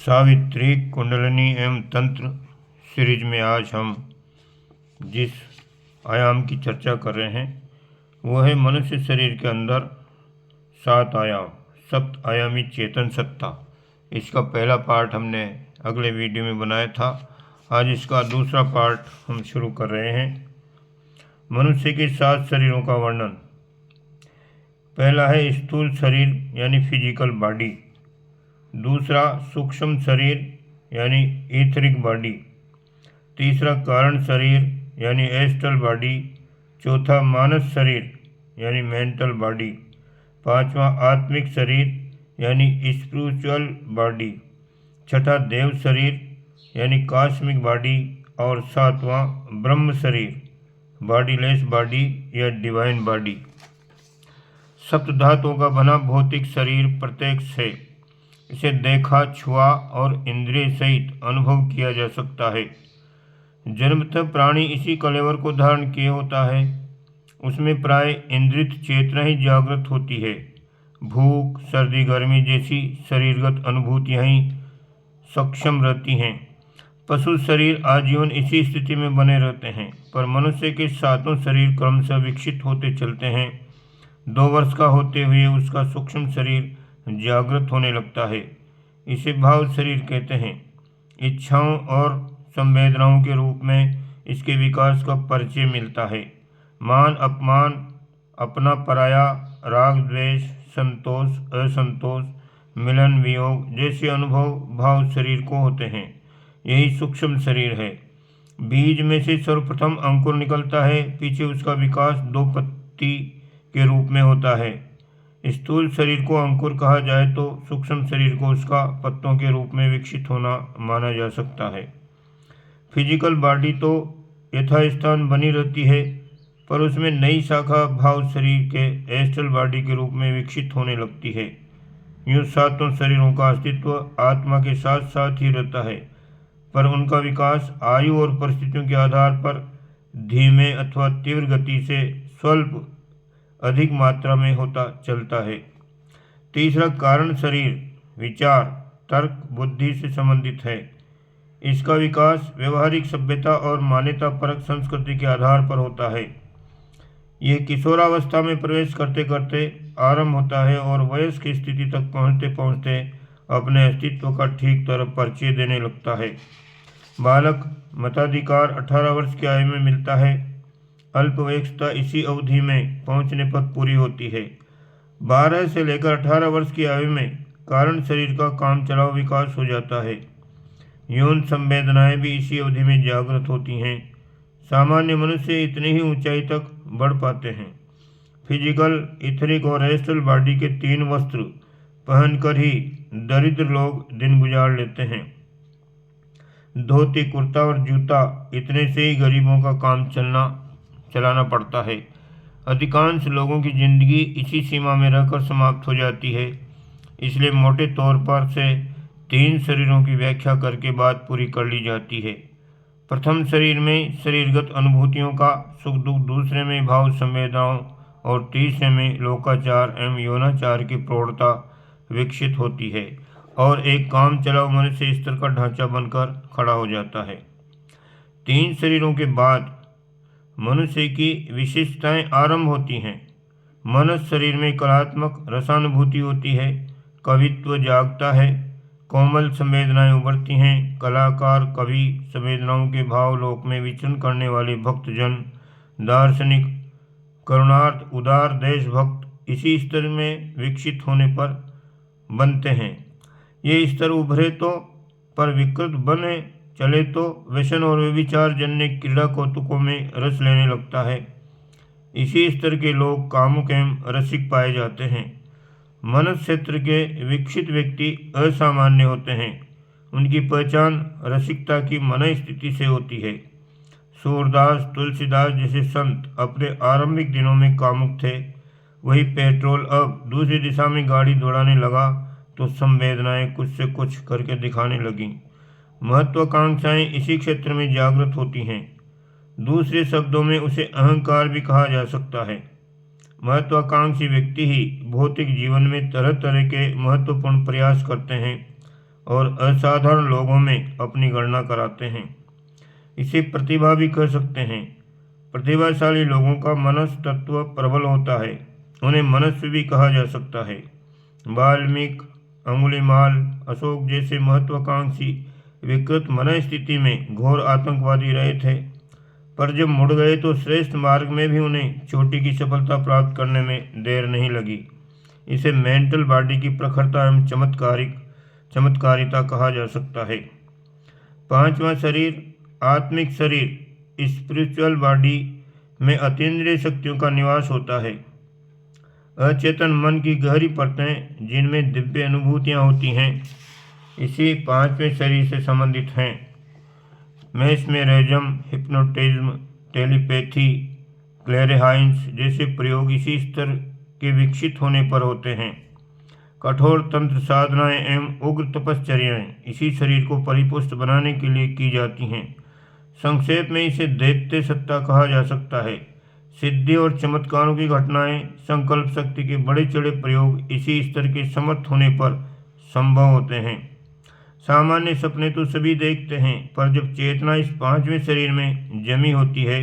सावित्री कुंडलिनी एवं तंत्र सीरीज में आज हम जिस आयाम की चर्चा कर रहे हैं वह है मनुष्य शरीर के अंदर 7 आयाम, सप्त आयामी चेतन सत्ता। इसका पहला पार्ट हमने अगले वीडियो में बनाया था। आज इसका दूसरा पार्ट हम शुरू कर रहे हैं। मनुष्य के 7 शरीरों का वर्णन। पहला है स्थूल शरीर यानी फिजिकल बॉडी। दूसरा सूक्ष्म शरीर यानी ईथरिक बॉडी। तीसरा कारण शरीर यानी एस्ट्रल बॉडी। चौथा मानस शरीर यानी मेंटल बॉडी। पांचवा आत्मिक शरीर यानी स्पिरिचुअल बॉडी। छठा देव शरीर यानी कॉस्मिक बॉडी। और सातवां ब्रह्म शरीर बॉडीलेस बॉडी या डिवाइन बॉडी। सप्त धातुओं का बना भौतिक शरीर प्रत्यक्ष है। इसे देखा, छुआ और इंद्रिय सहित अनुभव किया जा सकता है। जन्मतः प्राणी इसी कलेवर को धारण किए होता है। उसमें प्राय इंद्रित चेतना ही जागृत होती है। भूख, सर्दी, गर्मी जैसी शरीरगत अनुभूतियाँ ही सक्षम रहती हैं। पशु शरीर आजीवन इसी स्थिति में बने रहते हैं, पर मनुष्य के 7 शरीर क्रमशः विकसित होते चलते हैं। 2 वर्ष का होते हुए उसका सूक्ष्म शरीर जागृत होने लगता है। इसे भाव शरीर कहते हैं। इच्छाओं और संवेदनाओं के रूप में इसके विकास का परिचय मिलता है। मान अपमान, अपना पराया, राग द्वेष, संतोष असंतोष, मिलन वियोग जैसे अनुभव भाव शरीर को होते हैं। यही सूक्ष्म शरीर है। बीज में से सर्वप्रथम अंकुर निकलता है, पीछे उसका विकास 2 पत्ती के रूप में होता है। स्थूल शरीर को अंकुर कहा जाए तो सूक्ष्म शरीर को उसका पत्तों के रूप में विकसित होना माना जा सकता है। फिजिकल बॉडी तो यथास्थान बनी रहती है, पर उसमें नई शाखा भाव शरीर के एस्ट्रल बॉडी के रूप में विकसित होने लगती है। यूँ 7 शरीरों का अस्तित्व आत्मा के साथ साथ ही रहता है, पर उनका विकास आयु और परिस्थितियों के आधार पर धीमे अथवा तीव्र गति से स्वल्प अधिक मात्रा में होता चलता है। तीसरा कारण शरीर विचार, तर्क, बुद्धि से संबंधित है। इसका विकास व्यवहारिक सभ्यता और मान्यता परक संस्कृति के आधार पर होता है। यह किशोरावस्था में प्रवेश करते करते आरंभ होता है और वयस्क की स्थिति तक पहुँचते पहुँचते अपने अस्तित्व का ठीक तरह परिचय देने लगता है। बालक मताधिकार 18 वर्ष की आयु में मिलता है। अल्पवयस्कता इसी अवधि में पहुंचने पर पूरी होती है। 12 से लेकर 18 वर्ष की आयु में कारण शरीर का काम चलाव विकास हो जाता है। यौन संवेदनाएं भी इसी अवधि में जागृत होती हैं। सामान्य मनुष्य इतनी ही ऊंचाई तक बढ़ पाते हैं। फिजिकल, इथरिक और एस्ट्रल बॉडी के 3 वस्त्र पहनकर ही दरिद्र लोग दिन गुजार लेते हैं। धोती, कुर्ता और जूता इतने से ही गरीबों का काम चलाना पड़ता है। अधिकांश लोगों की जिंदगी इसी सीमा में रहकर समाप्त हो जाती है। इसलिए मोटे तौर पर से 3 शरीरों की व्याख्या करके बात पूरी कर ली जाती है। प्रथम शरीर में शरीरगत अनुभूतियों का सुख दुख, दूसरे में भाव संवेदनाओं और तीसरे में लोकाचार एवं यौनाचार की प्रौढ़ता विकसित होती है और एक काम चलाऊ मनुष्य स्तर का ढांचा बनकर खड़ा हो जाता है। 3 शरीरों के बाद मनुष्य की विशेषताएं आरंभ होती हैं। मनस शरीर में कलात्मक रसानुभूति होती है, कवित्व जागता है, कोमल संवेदनाएं उभरती हैं। कलाकार, कवि, संवेदनाओं के भाव लोक में विचरण करने वाले भक्तजन, दार्शनिक, करुणार्थ, उदार देशभक्त इसी स्तर में विकसित होने पर बनते हैं। ये स्तर उभरे तो पर विकृत बने चले तो व्यसन और व्यभिचार जन्य क्रीड़ा कौतुकों में रस लेने लगता है। इसी स्तर के लोग कामुक एवं रसिक पाए जाते हैं। मनस क्षेत्र के विकसित व्यक्ति असामान्य होते हैं। उनकी पहचान रसिकता की मन स्थिति से होती है। सूरदास, तुलसीदास जैसे संत अपने आरंभिक दिनों में कामुक थे। वही पेट्रोल अब दूसरी दिशा में गाड़ी दौड़ाने लगा तो संवेदनाएं कुछ से कुछ करके दिखाने लगीं। महत्वाकांक्षाएं इसी क्षेत्र में जागृत होती हैं। दूसरे शब्दों में उसे अहंकार भी कहा जा सकता है। महत्वाकांक्षी व्यक्ति ही भौतिक जीवन में तरह तरह के महत्वपूर्ण प्रयास करते हैं और असाधारण लोगों में अपनी गणना कराते हैं। इसे प्रतिभा भी कह सकते हैं। प्रतिभाशाली लोगों का मनस तत्व प्रबल होता है, उन्हें मनस्वी भी कहा जा सकता है। वाल्मीकि, अंगुलीमाल, अशोक जैसे महत्वाकांक्षी विकृत मन स्थिति में घोर आतंकवादी रहे थे, पर जब मुड़ गए तो श्रेष्ठ मार्ग में भी उन्हें चोटी की सफलता प्राप्त करने में देर नहीं लगी। इसे मेंटल बॉडी की प्रखरता एवं चमत्कारिता कहा जा सकता है। पांचवा शरीर, आत्मिक शरीर, स्पिरिचुअल बॉडी में अतीन्द्रिय शक्तियों का निवास होता है। अचेतन मन की गहरी परतें जिनमें दिव्य अनुभूतियाँ होती हैं, इसी पांचवें शरीर से संबंधित हैं। मेस्मेरिज्म, हिप्नोटिज्म, टेलीपैथी, क्लैरिहाइंस जैसे प्रयोग इसी स्तर के विकसित होने पर होते हैं। कठोर तंत्र साधनाएं एवं उग्र तपश्चर्याएं इसी शरीर को परिपुष्ट बनाने के लिए की जाती हैं। संक्षेप में इसे दैत्य सत्ता कहा जा सकता है। सिद्धि और चमत्कारों की घटनाएं, संकल्प शक्ति के बड़े चढ़े प्रयोग इसी स्तर के समर्थ होने पर संभव होते हैं। सामान्य सपने तो सभी देखते हैं, पर जब चेतना इस पांचवें शरीर में जमी होती है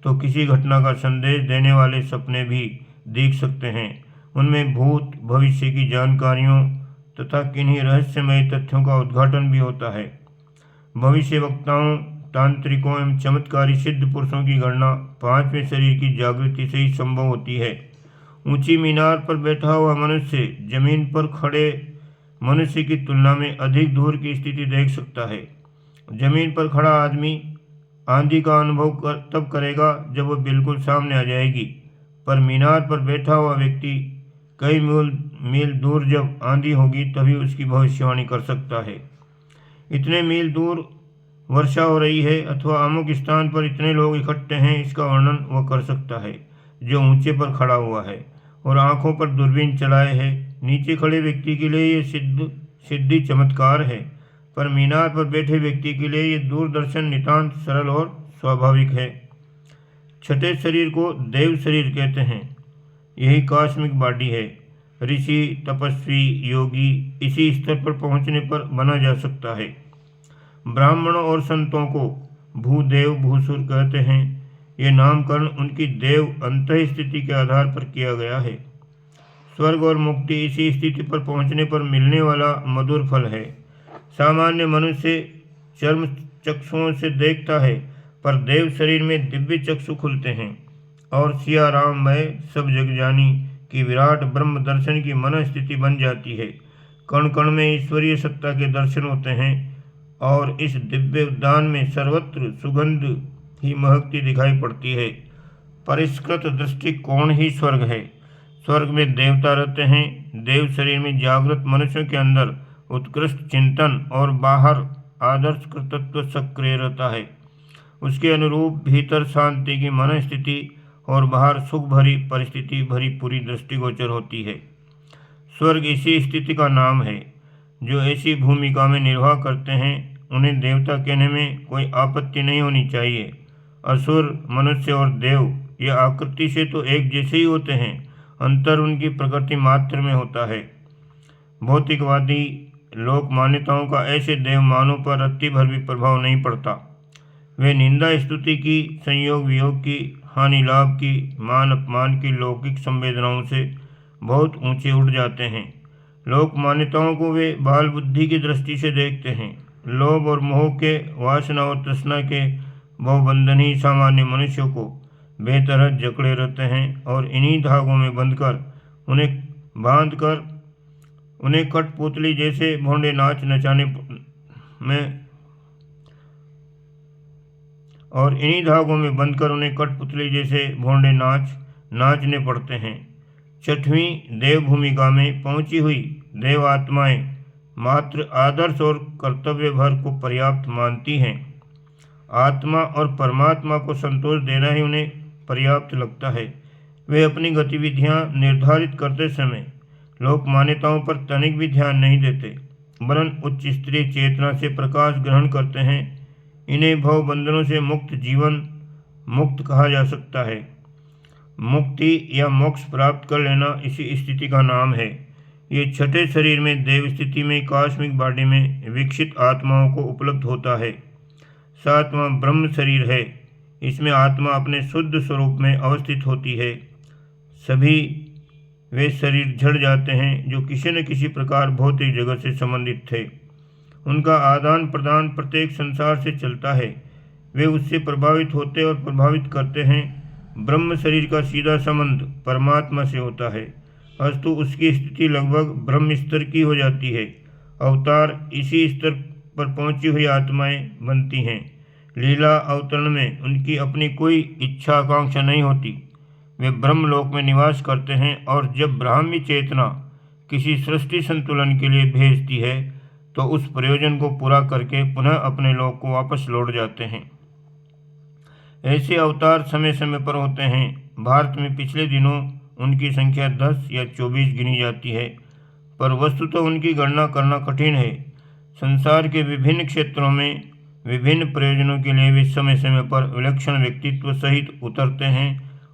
तो किसी घटना का संदेश देने वाले सपने भी दिख सकते हैं। उनमें भूत भविष्य की जानकारियों तथा किन्हीं रहस्यमय तथ्यों का उद्घाटन भी होता है। भविष्य वक्ताओं, तांत्रिकों एवं चमत्कारी सिद्ध पुरुषों की गणना पांचवें शरीर की जागृति से ही संभव होती है। ऊंची मीनार पर बैठा हुआ मनुष्य जमीन पर खड़े मनुष्य की तुलना में अधिक दूर की स्थिति देख सकता है। जमीन पर खड़ा आदमी आंधी का अनुभव तब करेगा जब वह बिल्कुल सामने आ जाएगी, पर मीनार पर बैठा हुआ व्यक्ति कई मील दूर जब आंधी होगी तभी उसकी भविष्यवाणी कर सकता है। इतने मील दूर वर्षा हो रही है अथवा अमुक स्थान पर इतने लोग इकट्ठे हैं, इसका वर्णन वह कर सकता है जो ऊंचे पर खड़ा हुआ है और आंखों पर दूरबीन चलाए है। नीचे खड़े व्यक्ति के लिए यह सिद्धि चमत्कार है, पर मीनार पर बैठे व्यक्ति के लिए यह दूरदर्शन नितांत सरल और स्वाभाविक है। छठे शरीर को देव शरीर कहते हैं। यही कॉस्मिक बॉडी है। ऋषि, तपस्वी, योगी इसी स्तर पर पहुंचने पर बना जा सकता है। ब्राह्मणों और संतों को भूदेव, भूसुर कहते हैं। यह नामकरण उनकी देव अंतः स्थिति के आधार पर किया गया है। स्वर्ग और मुक्ति इसी स्थिति पर पहुंचने पर मिलने वाला मधुर फल है। सामान्य मनुष्य चर्म चक्षुओं से देखता है, पर देव शरीर में दिव्य चक्षु खुलते हैं और सिया राम मय सब जग जानी की विराट ब्रह्म दर्शन की मन स्थिति बन जाती है। कण कण में ईश्वरीय सत्ता के दर्शन होते हैं और इस दिव्य उद्यान में सर्वत्र सुगंध ही महकती दिखाई पड़ती है। परिष्कृत दृष्टिकोण ही स्वर्ग है। स्वर्ग में देवता रहते हैं। देव शरीर में जागृत मनुष्यों के अंदर उत्कृष्ट चिंतन और बाहर आदर्श कर्तृत्व सक्रिय रहता है। उसके अनुरूप भीतर शांति की मन स्थिति और बाहर सुख भरी परिस्थिति भरी पूरी दृष्टिगोचर होती है। स्वर्ग इसी स्थिति का नाम है। जो ऐसी भूमिका में निर्वाह करते हैं उन्हें देवता कहने में कोई आपत्ति नहीं होनी चाहिए। असुर, मनुष्य और देव ये आकृति से तो एक जैसे ही होते हैं, अंतर उनकी प्रकृति मात्र में होता है। भौतिकवादी लोक मान्यताओं का ऐसे देवमानों पर रत्ती भर भी प्रभाव नहीं पड़ता। वे निंदा स्तुति की, संयोग वियोग की, हानि लाभ की, मान अपमान की लौकिक संवेदनाओं से बहुत ऊंचे उठ जाते हैं। लोक मान्यताओं को वे बाल बुद्धि की दृष्टि से देखते हैं। लोभ और मोह के, वासना और तृष्णा के बहुबंधन ही सामान्य मनुष्यों को बेतरह जकड़े रहते हैं और इन्हीं धागों में बंधकर उन्हें कठपुतली जैसे भोंडे नाच नचाने में और इन्हीं धागों में बंधकर उन्हें कठपुतली जैसे भोंडे नाचने पड़ते हैं। छठवीं देव भूमिका में पहुंची हुई देव आत्माएं मात्र आदर्श और कर्तव्य भर को पर्याप्त मानती हैं। आत्मा और परमात्मा को संतोष देना ही उन्हें पर्याप्त लगता है। वे अपनी गतिविधियां निर्धारित करते समय लोक मान्यताओं पर तनिक भी ध्यान नहीं देते, वरन उच्च स्तरीय चेतना से प्रकाश ग्रहण करते हैं। इन्हें भव बंधनों से मुक्त जीवन मुक्त कहा जा सकता है। मुक्ति या मोक्ष प्राप्त कर लेना इसी स्थिति का नाम है। ये छठे शरीर में देव स्थिति में कॉस्मिक बॉडी में विकसित आत्माओं को उपलब्ध होता है। सातवां ब्रह्म शरीर है। इसमें आत्मा अपने शुद्ध स्वरूप में अवस्थित होती है। सभी वे शरीर झड़ जाते हैं जो किसी न किसी प्रकार भौतिक जगत से संबंधित थे। उनका आदान प्रदान प्रत्येक संसार से चलता है। वे उससे प्रभावित होते और प्रभावित करते हैं। ब्रह्म शरीर का सीधा संबंध परमात्मा से होता है, अस्तु उसकी स्थिति लगभग ब्रह्म स्तर की हो जाती है। अवतार इसी स्तर पर पहुंची हुई आत्माएं बनती हैं। लीला अवतरण में उनकी अपनी कोई इच्छा आकांक्षा नहीं होती। वे ब्रह्मलोक में निवास करते हैं और जब ब्राह्मी चेतना किसी सृष्टि संतुलन के लिए भेजती है तो उस प्रयोजन को पूरा करके पुनः अपने लोक को वापस लौट जाते हैं। ऐसे अवतार समय समय पर होते हैं। भारत में पिछले दिनों उनकी संख्या 10 या 24 गिनी जाती है, पर वस्तुतः उनकी गणना करना कठिन है। संसार के विभिन्न क्षेत्रों में विभिन्न प्रयोजनों के लिए वे समय समय पर विलक्षण व्यक्तित्व सहित उतरते हैं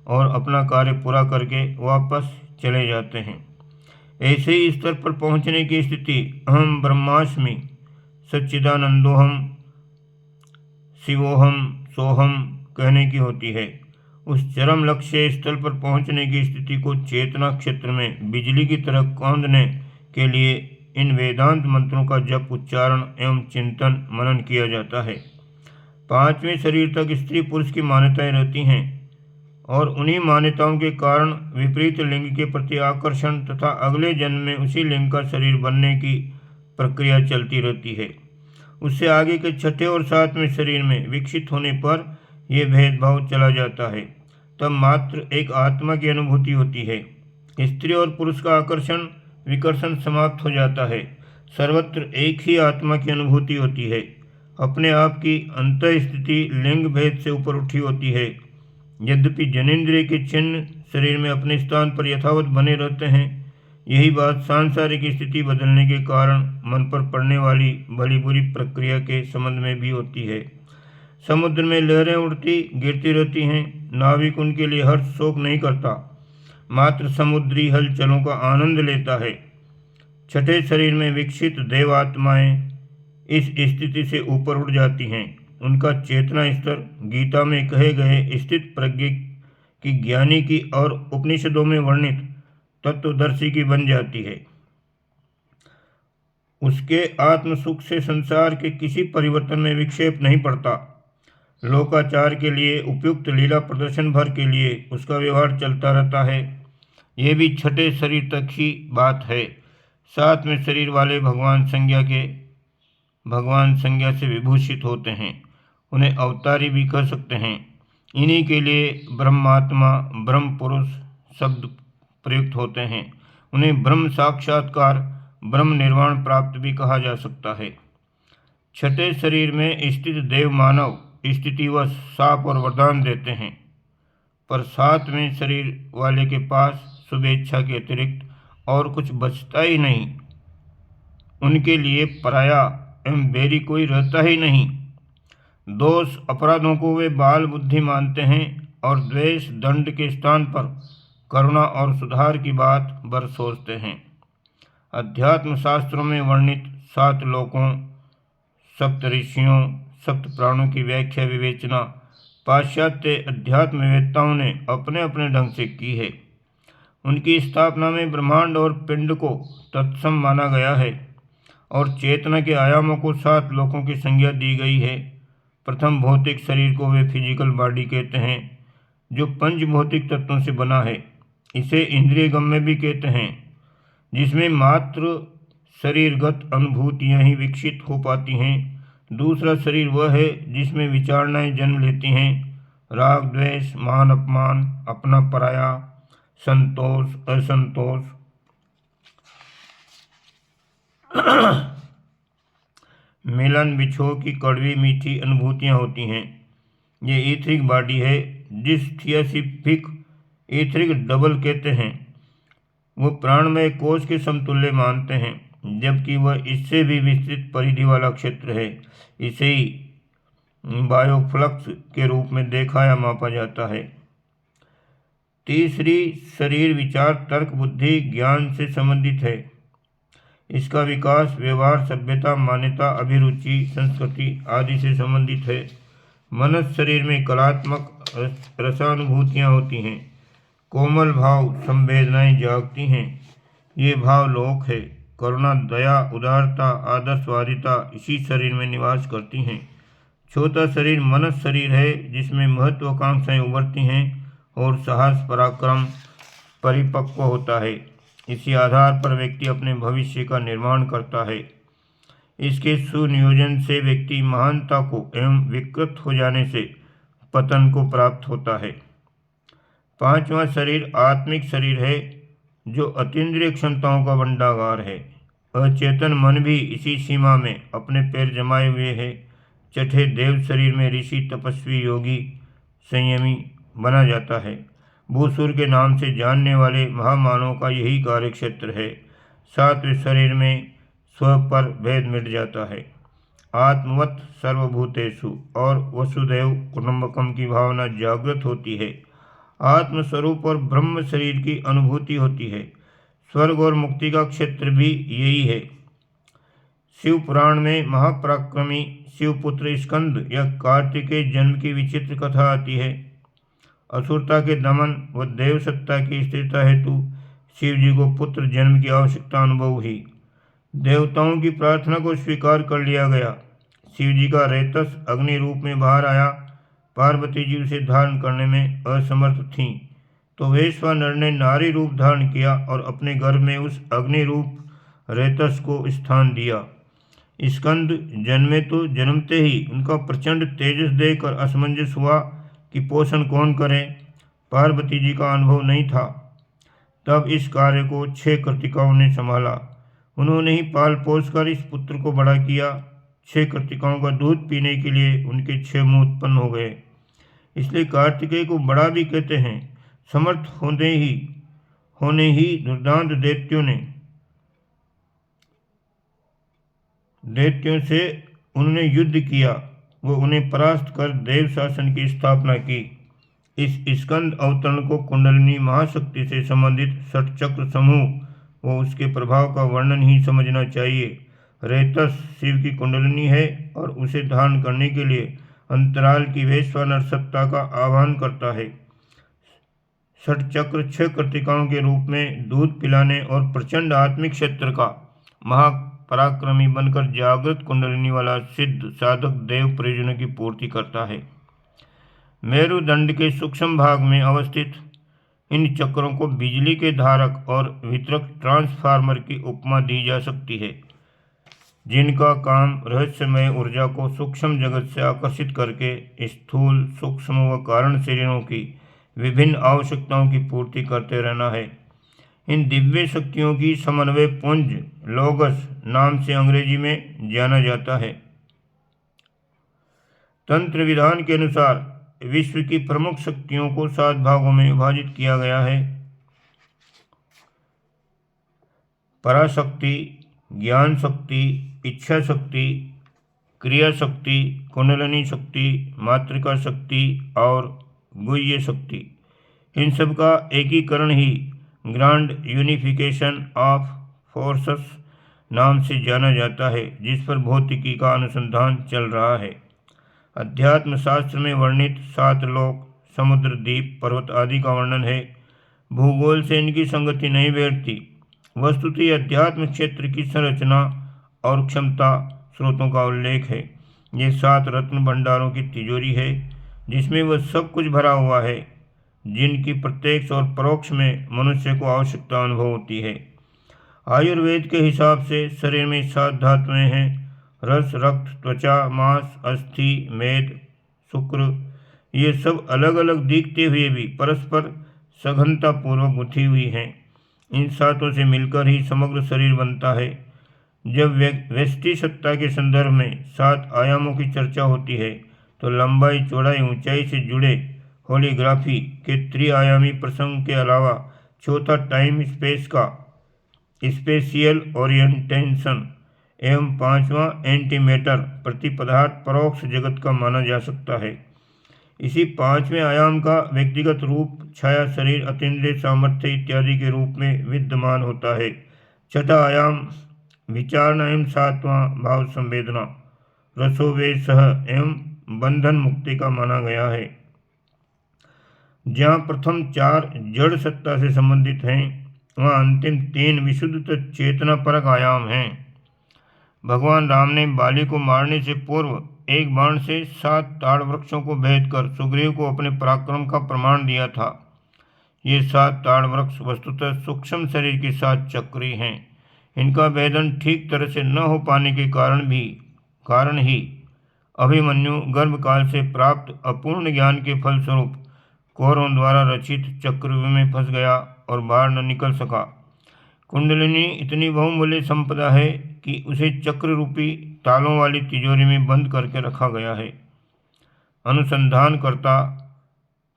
और अपना कार्य पूरा करके वापस चले जाते हैं। ऐसे ही स्तर पर पहुंचने की स्थिति अहम ब्रह्मास्मि सच्चिदानंदोहम शिवोहम सोहम कहने की होती है। उस चरम लक्ष्य स्थल पर पहुंचने की स्थिति को चेतना क्षेत्र में बिजली की तरह कौंधने के लिए इन वेदांत मंत्रों का जप उच्चारण एवं चिंतन मनन किया जाता है। पांचवें शरीर तक स्त्री पुरुष की मान्यताएं रहती हैं और उन्हीं मान्यताओं के कारण विपरीत लिंग के प्रति आकर्षण तथा अगले जन्म में उसी लिंग का शरीर बनने की प्रक्रिया चलती रहती है। उससे आगे के छठे और सातवें शरीर में विकसित होने पर यह भेदभाव चला जाता है। तब मात्र एक आत्मा की अनुभूति होती है। स्त्री और पुरुष का आकर्षण विकर्षण समाप्त हो जाता है। सर्वत्र एक ही आत्मा की अनुभूति होती है। अपने आप की अंतः स्थिति लिंग भेद से ऊपर उठी होती है। यद्यपि जनेंद्रिय के चिन्ह शरीर में अपने स्थान पर यथावत बने रहते हैं, यही बात सांसारिक स्थिति बदलने के कारण मन पर पड़ने वाली भली बुरी प्रक्रिया के संबंध में भी होती है। समुद्र में लहरें उड़ती गिरती रहती हैं। नाविक उनके लिए हर्ष शोक नहीं करता, मात्र समुद्री हलचलों का आनंद लेता है। छठे शरीर में विकसित देवात्माएं इस स्थिति से ऊपर उठ जाती हैं। उनका चेतना स्तर गीता में कहे गए स्थित प्रज्ञ की ज्ञानी की और उपनिषदों में वर्णित तत्वदर्शी की बन जाती है। उसके आत्म सुख से संसार के किसी परिवर्तन में विक्षेप नहीं पड़ता। लोकाचार के लिए उपयुक्त लीला प्रदर्शन भर के लिए उसका व्यवहार चलता रहता है। ये भी छठे शरीर तक ही बात है। सातवें शरीर वाले भगवान संज्ञा से विभूषित होते हैं। उन्हें अवतारी भी कह सकते हैं। इन्हीं के लिए ब्रह्मात्मा ब्रह्म पुरुष शब्द प्रयुक्त होते हैं। उन्हें ब्रह्म साक्षात्कार ब्रह्म निर्वाण प्राप्त भी कहा जा सकता है। छठे शरीर में स्थित देव मानव स्थिति व शाप और वरदान देते हैं, पर सातवें शरीर वाले के पास शुभेच्छा के अतिरिक्त और कुछ बचता ही नहीं। उनके लिए पराया एवं बैरी कोई रहता ही नहीं। दोष अपराधों को वे बाल बुद्धि मानते हैं और द्वेष दंड के स्थान पर करुणा और सुधार की बात बर सोचते हैं। अध्यात्म शास्त्रों में वर्णित 7 लोकों, सप्त ऋषियों, सप्त प्राणों की व्याख्या विवेचना पाश्चात्य अध्यात्मवेत्ताओं ने अपने अपने ढंग से की है। उनकी स्थापना में ब्रह्मांड और पिंड को तत्सम माना गया है और चेतना के आयामों को 7 लोकों की संज्ञा दी गई है। प्रथम भौतिक शरीर को वे फिजिकल बॉडी कहते हैं, जो पंच भौतिक तत्वों से बना है। इसे इंद्रिय गम्य भी कहते हैं, जिसमें मात्र शरीरगत अनुभूतियाँ ही विकसित हो पाती हैं। दूसरा शरीर वह है जिसमें विचारणाएं जन्म लेती हैं। राग द्वेष मान अपमान अपना पराया संतोष असंतोष मिलन बिछोह की कड़वी मीठी अनुभूतियां होती हैं। ये ईथरिक बॉडी है, जिस थियोसॉफिक ईथरिक डबल कहते हैं। वो प्राणमय कोश के समतुल्य मानते हैं, जबकि वह इससे भी विस्तृत परिधि वाला क्षेत्र है। इसे ही बायोफ्लक्स के रूप में देखा या मापा जाता है। तीसरी शरीर विचार तर्क बुद्धि ज्ञान से संबंधित है। इसका विकास व्यवहार, सभ्यता, मान्यता, अभिरुचि, संस्कृति आदि से संबंधित है। मनुष्य शरीर में कलात्मक रसानुभूतियाँ होती हैं, कोमल भाव संवेदनाएं जागती हैं। ये भाव लोक है। करुणा, दया, उदारता, आदर्शवादिता इसी शरीर में निवास करती हैं। छोटा शरीर मनुष्य शरीर है, जिसमें महत्वाकांक्षाएं उभरती हैं और साहस, पराक्रम परिपक्व होता है। इसी आधार पर व्यक्ति अपने भविष्य का निर्माण करता है। इसके सुनियोजन से व्यक्ति महानता को एवं विकृत हो जाने से पतन को प्राप्त होता है। पांचवा शरीर आत्मिक शरीर है, जो अतीन्द्रिय क्षमताओं का भंडागार है। अचेतन मन भी इसी सीमा में अपने पैर जमाए हुए है। छठे देव शरीर में ऋषि, तपस्वी, योगी, संयमी बना जाता है। भूसुर के नाम से जानने वाले महामानव का यही कार्य क्षेत्र है। सातवें शरीर में स्व पर भेद मिट जाता है। आत्मवत सर्वभूतेषु और वसुदैव कुटुंबकम की भावना जागृत होती है। आत्मस्वरूप और ब्रह्म शरीर की अनुभूति होती है। स्वर्ग और मुक्ति का क्षेत्र भी यही है। शिव पुराण में महापराक्रमी शिवपुत्र स्कंद या कार्तिकेय जन्म की विचित्र कथा आती है। असुरता के दमन व देव सत्ता की स्थिरता हेतु शिव जी को पुत्र जन्म की आवश्यकता अनुभव हुई। देवताओं की प्रार्थना को स्वीकार कर लिया गया। शिव जी का रेतस अग्नि रूप में बाहर आया। पार्वती जी उसे धारण करने में असमर्थ थीं, तो वैश्वानर ने नारी रूप धारण किया और अपने गर्भ में उस अग्नि रूप रेतस को स्थान दिया। स्कंद जन्मे तो जन्मते ही उनका प्रचंड तेजस देखकर असमंजस हुआ कि पोषण कौन करे। पार्वती जी का अनुभव नहीं था। तब इस कार्य को 6 कृतिकाओं ने संभाला। उन्होंने ही पाल पोस कर इस पुत्र को बड़ा किया। 6 कृतिकाओं का दूध पीने के लिए उनके 6 मुंह उत्पन्न हो गए। इसलिए कार्तिकेय को बड़ा भी कहते हैं। समर्थ होने ही दुर्दांत दैत्यों से उन्होंने युद्ध किया। वो उन्हें परास्त कर देव शासन की स्थापना की। इस स्कंद अवतरण को कुंडलिनी महाशक्ति से संबंधित षटचक्र समूह व उसके प्रभाव का वर्णन ही समझना चाहिए। रेतस शिव की कुंडलिनी है और उसे धारण करने के लिए अंतराल की वैश्वानर सत्ता का आह्वान करता है। षटचक्र 6 कृतिकाओं के रूप में दूध पिलाने और प्रचंड आत्मिक क्षेत्र का महापराक्रमी बनकर जागृत कुंडलिनी वाला सिद्ध साधक देव प्रयोजनों की पूर्ति करता है। मेरुदंड के सूक्ष्म भाग में अवस्थित इन चक्रों को बिजली के धारक और वितरक ट्रांसफार्मर की उपमा दी जा सकती है, जिनका काम रहस्यमय ऊर्जा को सूक्ष्म जगत से आकर्षित करके स्थूल, सूक्ष्म व कारण शरीरों की विभिन्न आवश्यकताओं की पूर्ति करते रहना है। इन दिव्य शक्तियों की समन्वय पुंज लोगस नाम से अंग्रेजी में जाना जाता है। तंत्र विधान के अनुसार विश्व की प्रमुख शक्तियों को 7 भागों में विभाजित किया गया है। पराशक्ति, ज्ञान शक्ति, इच्छा शक्ति, क्रिया शक्ति, कुंडलिनी शक्ति, मातृका शक्ति और गुह्य शक्ति। इन सब का एकीकरण ही ग्रांड यूनिफिकेशन ऑफ फोर्सेस नाम से जाना जाता है, जिस पर भौतिकी का अनुसंधान चल रहा है। अध्यात्म शास्त्र में वर्णित 7 लोक, समुद्र, द्वीप, पर्वत आदि का वर्णन है। भूगोल से इनकी संगति नहीं बैठती। वस्तुतः अध्यात्म क्षेत्र की संरचना और क्षमता स्रोतों का उल्लेख है। ये 7 रत्न भंडारों की तिजोरी है, जिसमें वह सब कुछ भरा हुआ है जिनकी प्रत्यक्ष और परोक्ष में मनुष्य को आवश्यकता अनुभव होती है। आयुर्वेद के हिसाब से शरीर में 7 धातुएं हैं: रस, रक्त, त्वचा, मांस, अस्थि, मेद, शुक्र। ये सब अलग अलग दिखते हुए भी परस्पर सघनता पूर्वक गुथी हुई हैं। इन 7 से मिलकर ही समग्र शरीर बनता है। जब व्यष्टि सत्ता के संदर्भ में 7 आयामों की चर्चा होती है, तो लंबाई, चौड़ाई, ऊंचाई से जुड़े होलीग्राफी के त्रिआयामी प्रसंग के अलावा चौथा टाइम स्पेस का स्पेशियल ओरिएंटेशन एवं 5वां एंटीमेटर प्रतिपदार्थ परोक्ष जगत का माना जा सकता है। इसी 5वें आयाम का व्यक्तिगत रूप, छाया, शरीर, अतीन्द्रिय सामर्थ्य इत्यादि के रूप में विद्यमान होता है। छठा आयाम विचारणा एवं सातवां भाव संवेदना रसो वे सह एवं बंधन मुक्ति का माना गया है। जहाँ प्रथम 4 जड़ सत्ता से संबंधित हैं, वहाँ अंतिम 3 विशुद्ध चेतना परक आयाम हैं। भगवान राम ने बाली को मारने से पूर्व एक बाण से 7 ताड़ वृक्षों को भेद कर सुग्रीव को अपने पराक्रम का प्रमाण दिया था। ये 7 ताड़ वृक्ष वस्तुतः सूक्ष्म शरीर के साथ चक्री हैं। इनका भेदन ठीक तरह से न हो पाने के कारण ही अभिमन्यु गर्भकाल से प्राप्त अपूर्ण ज्ञान के फलस्वरूप कौरवों द्वारा रचित चक्रव्यूह में फंस गया और बाहर न निकल सका। कुंडलिनी इतनी बहुमूल्य संपदा है कि उसे चक्र रूपी तालों वाली तिजोरी में बंद करके रखा गया है। अनुसंधानकर्ता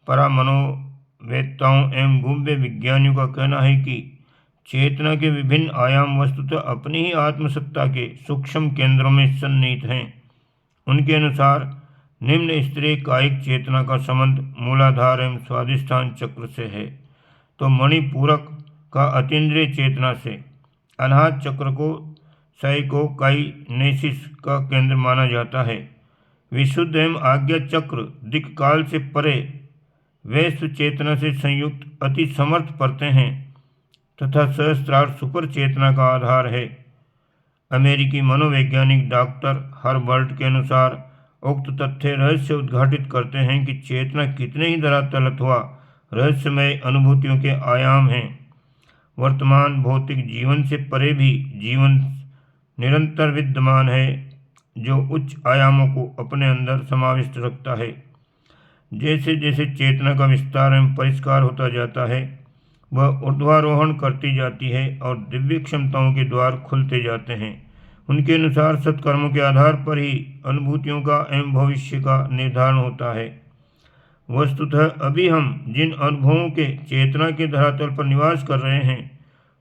परामनोवेत्ताओं एवं गुह्य विज्ञानियों का कहना है कि चेतना के विभिन्न आयाम वस्तुतः अपनी ही आत्मसत्ता के सूक्ष्म केंद्रों में सन्निहित हैं। उनके अनुसार निम्न स्तरीय कायिक चेतना का संबंध मूलाधार एवं स्वाधिष्ठान चक्र से है, तो मणिपूरक का अतीन्द्रिय चेतना से। अनाहत चक्र को साइकोकाइनेसिस का केंद्र माना जाता है। विशुद्ध एवं आज्ञा चक्र दिक्काल से परे वैश्व चेतना से संयुक्त अति समर्थ परतें हैं तथा सहस्त्रार सुपर चेतना का आधार है। अमेरिकी मनोवैज्ञानिक डॉक्टर हर्बर्ट के अनुसार उक्त तथ्य रहस्य उद्घाटित करते हैं कि चेतना कितने ही धरातल अथवा रहस्यमय अनुभूतियों के आयाम हैं। वर्तमान भौतिक जीवन से परे भी जीवन निरंतर विद्यमान है, जो उच्च आयामों को अपने अंदर समाविष्ट रखता है। जैसे जैसे चेतना का विस्तार एवं परिष्कार होता जाता है, वह ऊर्ध्वारोहण करती जाती है और दिव्य क्षमताओं के द्वार खुलते जाते हैं। उनके अनुसार सत्कर्मों के आधार पर ही अनुभूतियों का एवं भविष्य का निर्धारण होता है। वस्तुतः अभी हम जिन अनुभवों के चेतना के धरातल पर निवास कर रहे हैं,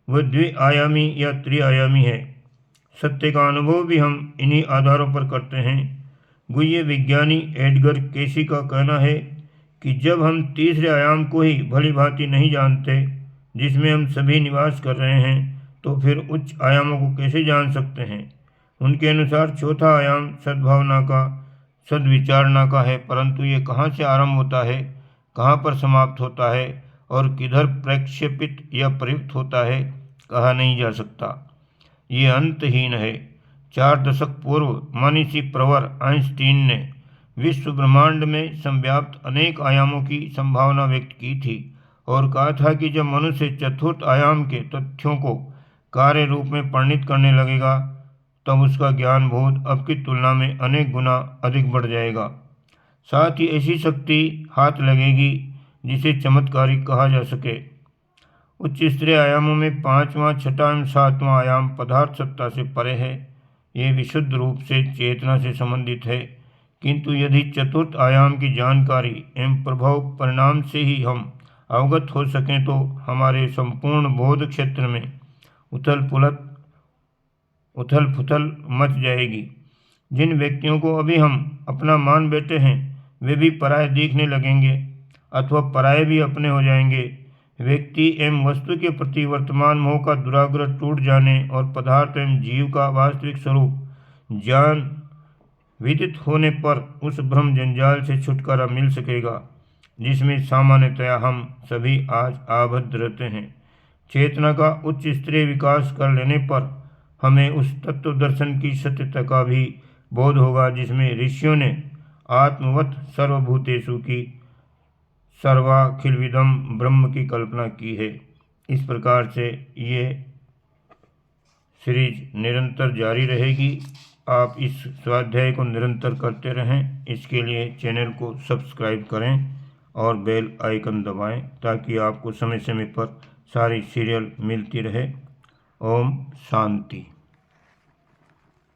वह द्विआयामी या त्रिआयामी है। सत्य का अनुभव भी हम इन्हीं आधारों पर करते हैं। गुह्य विज्ञानी एडगर केसी का कहना है कि जब हम तीसरे आयाम को ही भली भांति नहीं जानते, जिसमें हम सभी निवास कर रहे हैं, तो फिर उच्च आयामों को कैसे जान सकते हैं। उनके अनुसार चौथा आयाम सद्भावना का, सद्विचारणा का है, परंतु ये कहाँ से आरंभ होता है, कहाँ पर समाप्त होता है और किधर प्रक्षेपित या प्रयुक्त होता है, कहा नहीं जा सकता। ये अंतहीन है। 4 दशक पूर्व मनीषी प्रवर आइंस्टीन ने विश्व ब्रह्मांड में संव्याप्त अनेक आयामों की संभावना व्यक्त की थी और कहा था कि जब मनुष्य चतुर्थ आयाम के तथ्यों को कार्य रूप में परिणित करने लगेगा, तब उसका ज्ञान बोध अब की तुलना में अनेक गुना अधिक बढ़ जाएगा। साथ ही ऐसी शक्ति हाथ लगेगी जिसे चमत्कारिक कहा जा सके। उच्च स्तरीय आयामों में 5वां, 6वां एवं 7वां आयाम पदार्थ सत्ता से परे है। ये विशुद्ध रूप से चेतना से संबंधित है, किंतु यदि चतुर्थ आयाम की जानकारी एवं प्रभाव परिणाम से ही हम अवगत हो सकें, तो हमारे संपूर्ण बोध क्षेत्र में उथल पुथल मच जाएगी। जिन व्यक्तियों को अभी हम अपना मान बैठे हैं, वे भी पराये दिखने लगेंगे अथवा पराये भी अपने हो जाएंगे। व्यक्ति एवं वस्तु के प्रति वर्तमान मोह का दुराग्रह टूट जाने और पदार्थ एवं जीव का वास्तविक स्वरूप ज्ञान विदित होने पर उस भ्रम जंजाल से छुटकारा मिल सकेगा, जिसमें सामान्यतया हम सभी आज आबद्ध रहते हैं। चेतना का उच्च स्तरीय विकास कर लेने पर हमें उस तत्व दर्शन की सत्यता का भी बोध होगा, जिसमें ऋषियों ने आत्मवत सर्वभूतेषु की सर्वाखिलविदम ब्रह्म की कल्पना की है। इस प्रकार से ये सीरीज निरंतर जारी रहेगी। आप इस स्वाध्याय को निरंतर करते रहें। इसके लिए चैनल को सब्सक्राइब करें और बेल आइकन दबाएं, ताकि आपको समय समय पर सारी सीरियल मिलती रहे। ओम शांति।